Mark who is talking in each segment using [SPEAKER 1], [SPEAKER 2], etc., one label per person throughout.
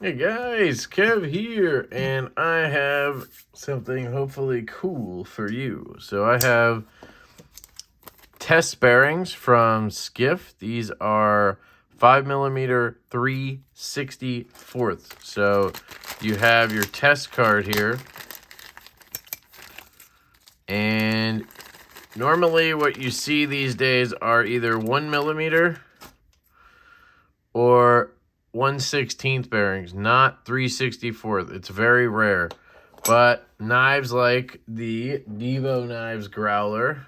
[SPEAKER 1] Hey guys, Kev here, and I have something hopefully cool for you. So I have test bearings from Skiff. These are 5mm 3/64. So you have your test card here, and normally what you see these days are either 1mm or 1/16 bearings, not 3/64. It's very rare. But knives like the Divo Knives Growler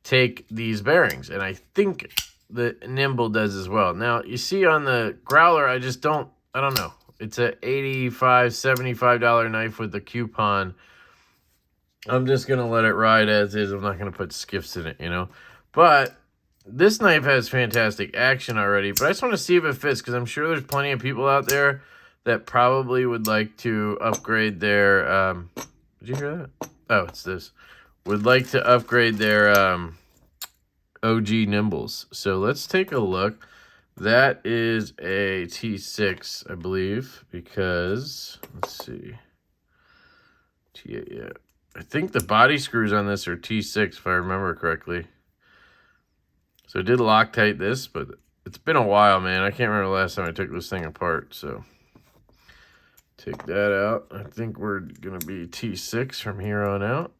[SPEAKER 1] take these bearings, and I think the Nymble does as well. Now, you see on the Growler, I don't know. It's a $85, $75 knife with the coupon. I'm just going to let it ride as is. I'm not going to put skiffs in it, you know. But this knife has fantastic action already, but I just want to see if it fits, because I'm sure there's plenty of people out there that probably would like to upgrade their, did you hear that? Oh, it's this. Would like to upgrade their OG Nymbles. So let's take a look. That is a T6, I believe, because, let's see. Yeah. I think the body screws on this are T6, if I remember correctly. So I did Loctite this, but it's been a while, man. I can't remember the last time I took this thing apart, so take that out. I think we're going to be T6 from here on out.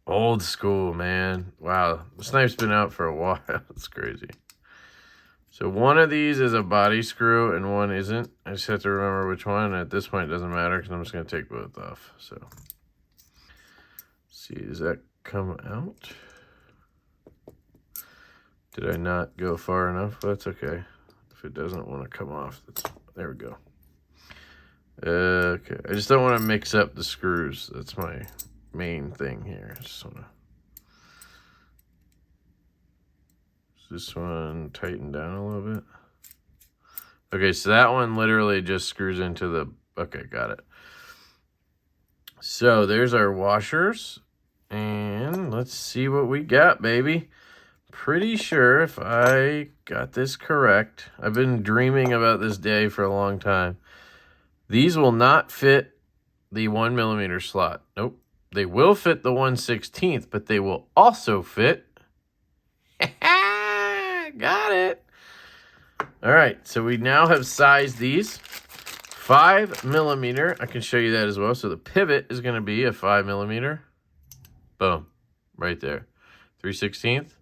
[SPEAKER 1] Old school, man. Wow, this knife's been out for a while. It's crazy. So one of these is a body screw and one isn't. I just have to remember which one. At this point, it doesn't matter because I'm just going to take both off. So, see, does that come out? Did I not go far enough? That's okay. If it doesn't want to come off, there we go. Okay, I just don't want to mix up the screws. That's my main thing here. Just want to. This one tighten down a little bit. Okay, so that one literally just screws into the. Okay, got it. So there's our washers, and let's see what we got, baby. Pretty sure if I got this correct, I've been dreaming about this day for a long time. These will not fit the 1mm slot. Nope. They will fit the 1/16, but they will also fit. Got it. All right, so we now have sized these 5mm. I can show you that as well. So the pivot is going to be a 5mm. Boom, right there. 3/16.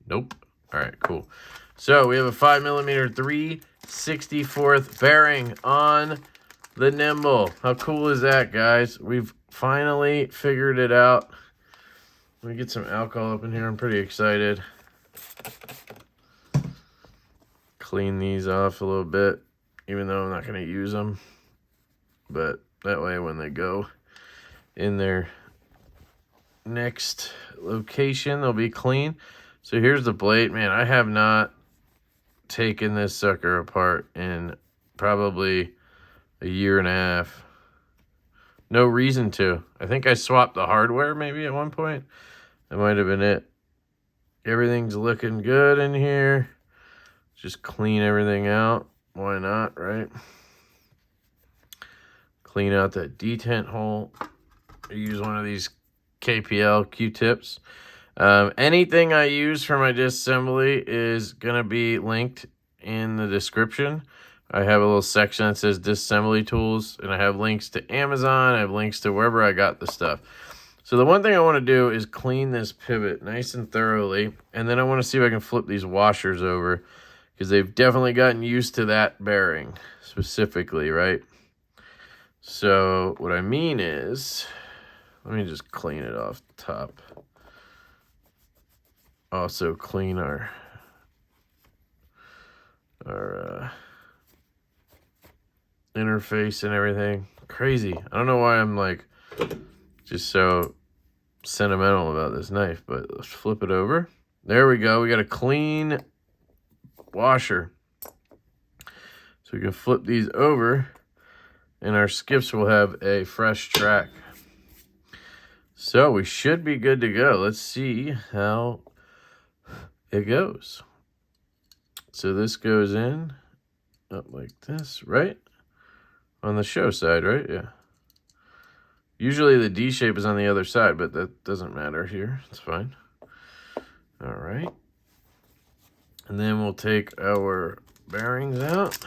[SPEAKER 1] Nope. All right, cool. So we have a 5mm 3/64 bearing on the Nymble. How cool is that, guys? We've finally figured it out. Let me get some alcohol up in here. I'm pretty excited. Clean these off a little bit, even though I'm not going to use them. But that way when they go in their next location, they'll be clean. So here's the blade. Man, I have not taken this sucker apart in probably a year and a half. No reason to. I think I swapped the hardware maybe at one point. That might have been it. Everything's looking good in here. Just clean everything out. Why not, right? Clean out that detent hole. I use one of these KPL Q-tips. Anything I use for my disassembly is going to be linked in the description. I have a little section that says Disassembly Tools, and I have links to Amazon. I have links to wherever I got the stuff. So the one thing I want to do is clean this pivot nice and thoroughly, and then I want to see if I can flip these washers over, because they've definitely gotten used to that bearing specifically, right? So what I mean is, let me just clean it off the top. Also clean our interface and everything. Crazy. I don't know why I'm like just so sentimental about this knife, but let's flip it over. There we go. We got a clean washer. So we can flip these over, and our skiffs will have a fresh track. So we should be good to go. Let's see how it goes. So this goes in up like this, right? On the show side, right? Yeah. Usually the D shape is on the other side, but that doesn't matter here. It's fine. All right. And then we'll take our bearings out.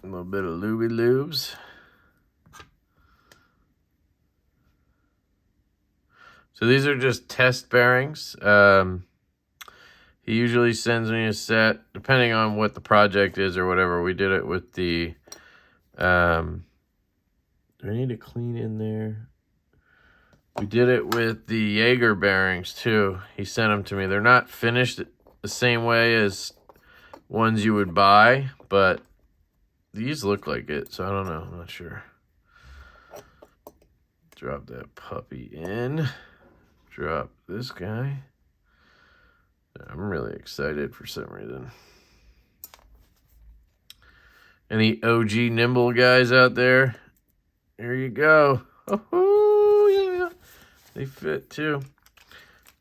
[SPEAKER 1] A little bit of looby lubes. So these are just test bearings. He usually sends me a set, depending on what the project is or whatever. We did it with the, do I need to clean in there? We did it with the Jaeger bearings too. He sent them to me. They're not finished the same way as ones you would buy, but these look like it, so I don't know. I'm not sure. Drop that puppy in. Drop this guy. I'm really excited for some reason. Any OG Nymble guys out there? Here you go. Oh, yeah. They fit too.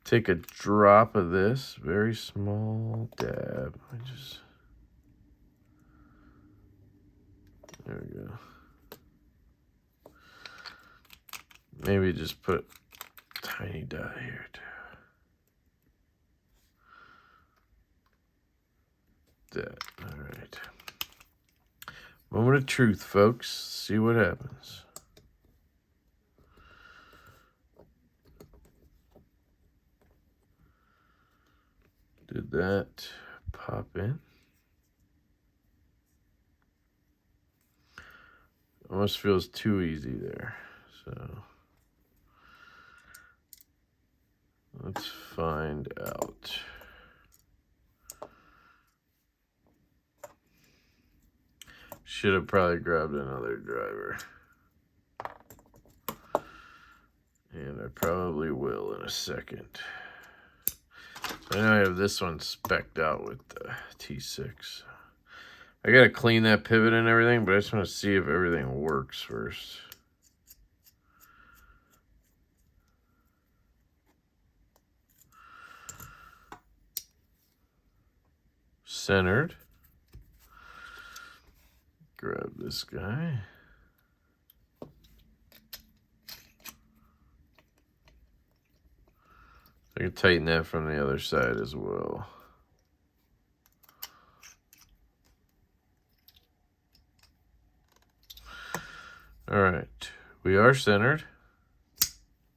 [SPEAKER 1] Take a drop of this. Very small dab. There we go. Maybe just put a tiny dot here too. That. All right. Moment of truth, folks. See what happens. Did that pop in? Almost feels too easy there. So let's find out. Should have probably grabbed another driver. And I probably will in a second. So I know I have this one spec'd out with the T6. I gotta clean that pivot and everything, but I just want to see if everything works first. Centered. Grab this guy. I can tighten that from the other side as well. All right, we are centered.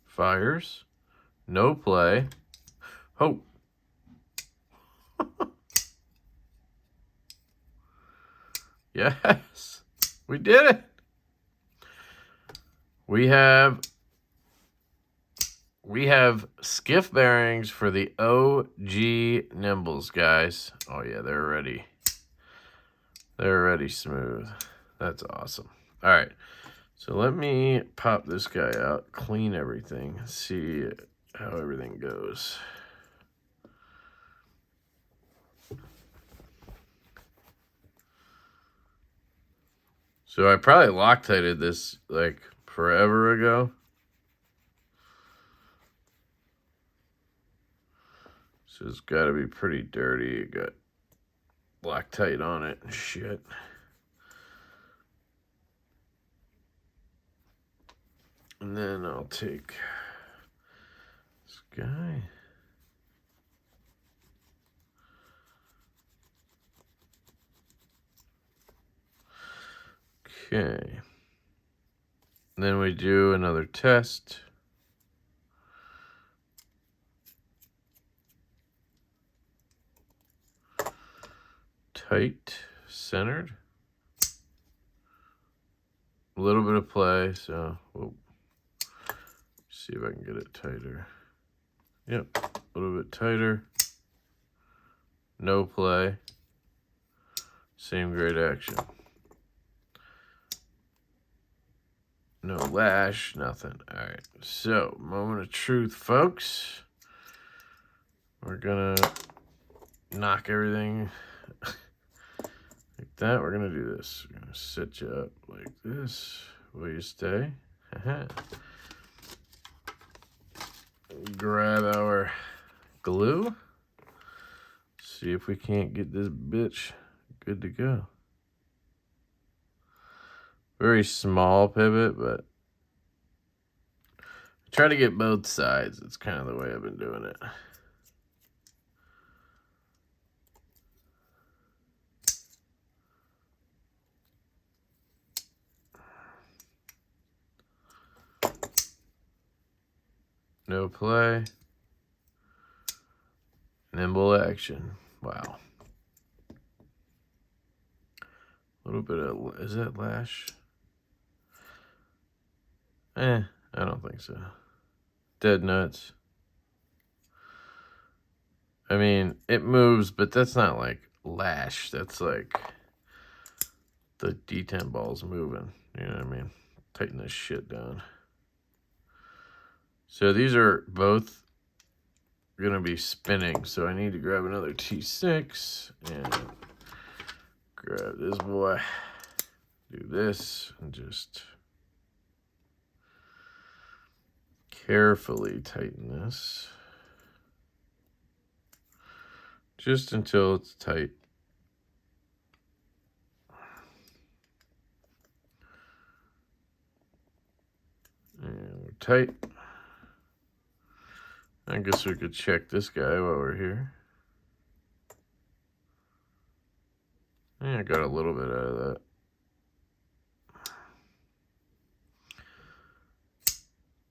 [SPEAKER 1] Fires. No play. Oh. Yes, we did it. We have skiff bearings for the OG Nymbles, guys. Oh yeah, they're ready. They're already smooth. That's awesome. All right, so let me pop this guy out, clean everything, see how everything goes. So I probably Loctited this like forever ago. So it's got to be pretty dirty. It got Loctite on it and shit. And then I'll take this guy. Okay. And then we do another test. Tight, centered. A little bit of play, so we'll see if I can get it tighter. Yep, a little bit tighter. No play. Same grade action. No lash, nothing. All right, so moment of truth, folks. We're gonna knock everything like that. We're gonna do this. We're gonna set you up like this. Will you stay? Grab our glue. See if we can't get this bitch good to go. Very small pivot, but try to get both sides. It's kind of the way I've been doing it. No play. Nymble action. Wow. A little bit of, is that lash? I don't think so. Dead nuts. I mean, it moves, but that's not like lash. That's like the D10 ball's moving. You know what I mean? Tighten this shit down. So these are both going to be spinning. So I need to grab another T6 and grab this boy. Do this and just carefully tighten this. Just until it's tight. And we're tight. I guess we could check this guy while we're here. Yeah, I got a little bit out of that.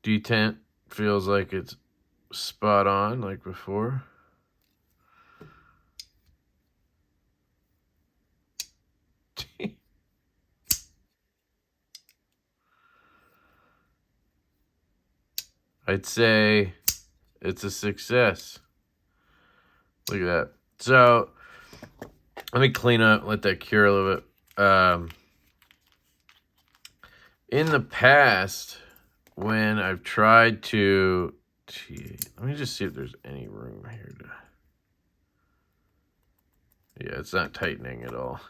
[SPEAKER 1] Detent feels like it's spot on like before. I'd say it's a success. Look at that. So let me clean up, let that cure a little bit. In the past, when I've tried to, let me just see if there's any room here to, yeah, it's not tightening at all.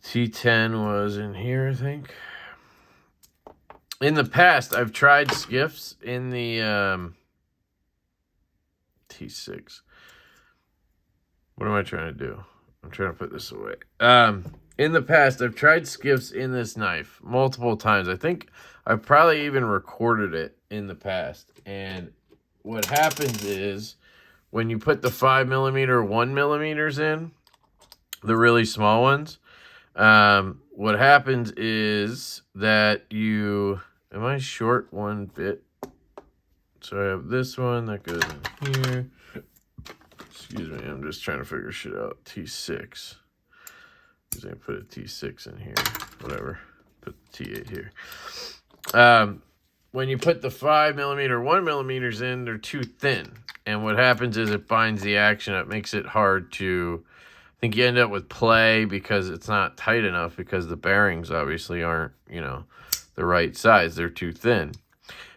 [SPEAKER 1] T10 was in here, I think. In the past, I've tried Skiffs in the T6. What am I trying to do? I'm trying to put this away. In the past, I've tried Skiffs in this knife multiple times. I think I've probably even recorded it in the past. And what happens is when you put the 5mm 1mm in, the really small ones, what happens is that you... Am I short one bit? So I have this one that goes in here. Excuse me, I'm just trying to figure shit out. T6. Because I put a T6 in here. Whatever. Put the T8 here. When you put the 5mm 1mm in, they're too thin. And what happens is it binds the action up. Makes it hard to... I think you end up with play because it's not tight enough because the bearings obviously aren't, you know, the right size. They're too thin.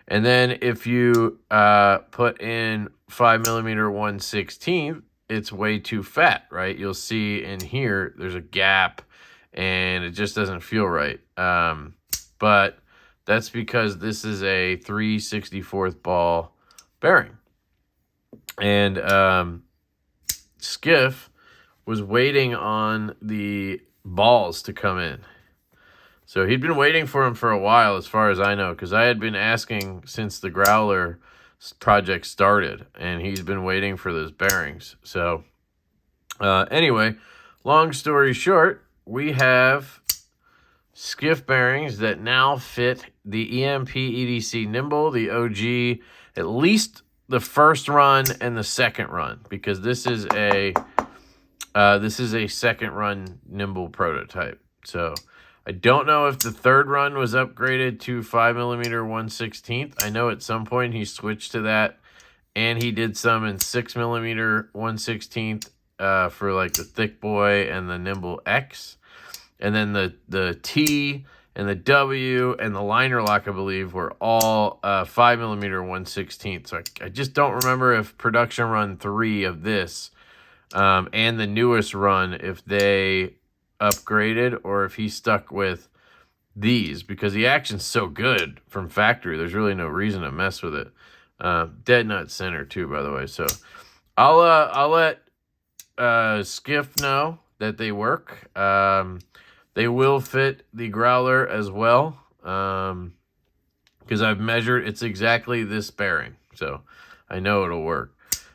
[SPEAKER 1] And then if you put in 5mm 1/16, it's way too fat, right? You'll see in here there's a gap and it just doesn't feel right. But that's because this is a 3/64 ball bearing. And Skiff was waiting on the balls to come in. So he'd been waiting for him for a while, as far as I know, because I had been asking since the Growler project started, and he's been waiting for those bearings. So anyway, long story short, we have Skiff bearings that now fit the EDC Nymble, the OG, at least the first run and the second run, because this is a second run Nymble prototype. So I don't know if the third run was upgraded to 5mm 1/16. I know at some point he switched to that, and he did some in 6mm 1/16 for like the thick boy and the Nymble X. And then the T and the W and the liner lock, I believe, were all 5mm 1/16. So I just don't remember if production run 3 of this and the newest run, if they upgraded or if he stuck with these, because the action's so good from factory. There's really no reason to mess with it. Dead nut center too, by the way. So I'll let Skiff know that they work. They will fit the growler as well, because I've measured. It's exactly this bearing, so I know it'll work.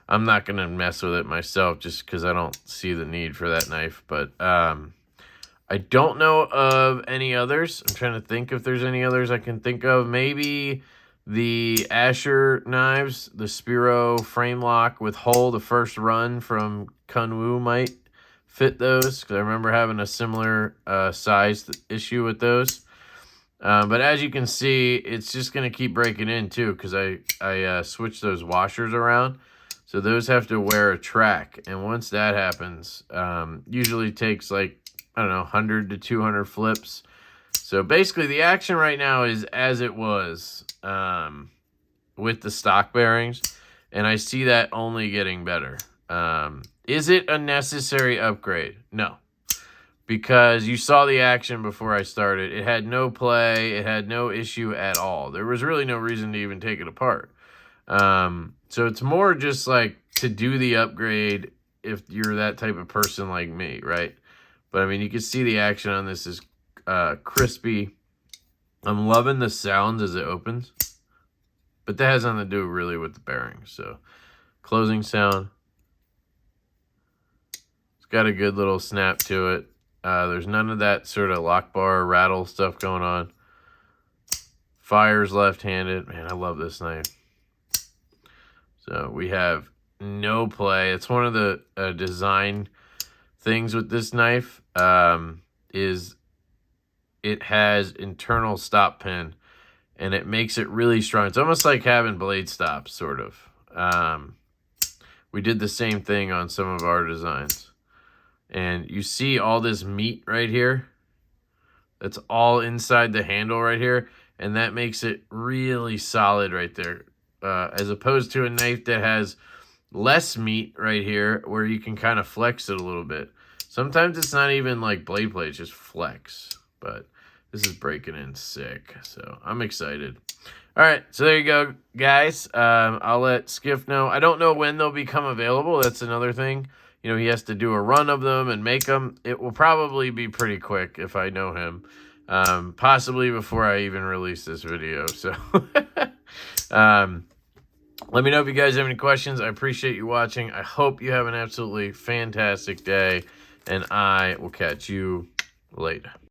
[SPEAKER 1] I'm not going to mess with it myself just because I don't see the need for that knife. But I don't know of any others. I'm trying to think if there's any others I can think of. Maybe the Asher knives, the Spiro frame lock with hole, the first run from Kunwu might fit those, because I remember having a similar size issue with those. But as you can see, it's just going to keep breaking in too, because I switched those washers around. So those have to wear a track. And once that happens, usually takes like, I don't know, 100 to 200 flips. So basically the action right now is as it was with the stock bearings. And I see that only getting better. Is it a necessary upgrade? No. Because you saw the action before I started. It had no play. It had no issue at all. There was really no reason to even take it apart. So it's more just like to do the upgrade if you're that type of person like me, right? But I mean, you can see the action on this is crispy. I'm loving the sounds as it opens. But that has nothing to do really with the bearings. So closing sound. It's got a good little snap to it. There's none of that sort of lock bar rattle stuff going on. Fires left-handed. Man, I love this knife. So we have no play. It's one of the design things with this knife is it has internal stop pin, and it makes it really strong. It's almost like having blade stops, sort of. We did the same thing on some of our designs. And you see all this meat right here? That's all inside the handle right here. And that makes it really solid right there. As opposed to a knife that has less meat right here where you can kind of flex it a little bit. Sometimes it's not even like blade play, it's just flex. But this is breaking in sick, so I'm excited. All right, so there you go, guys. I'll let Skiff know. I don't know when they'll become available. That's another thing. You know, he has to do a run of them and make them. It will probably be pretty quick if I know him. Possibly before I even release this video. So let me know if you guys have any questions. I appreciate you watching. I hope you have an absolutely fantastic day, and I will catch you later.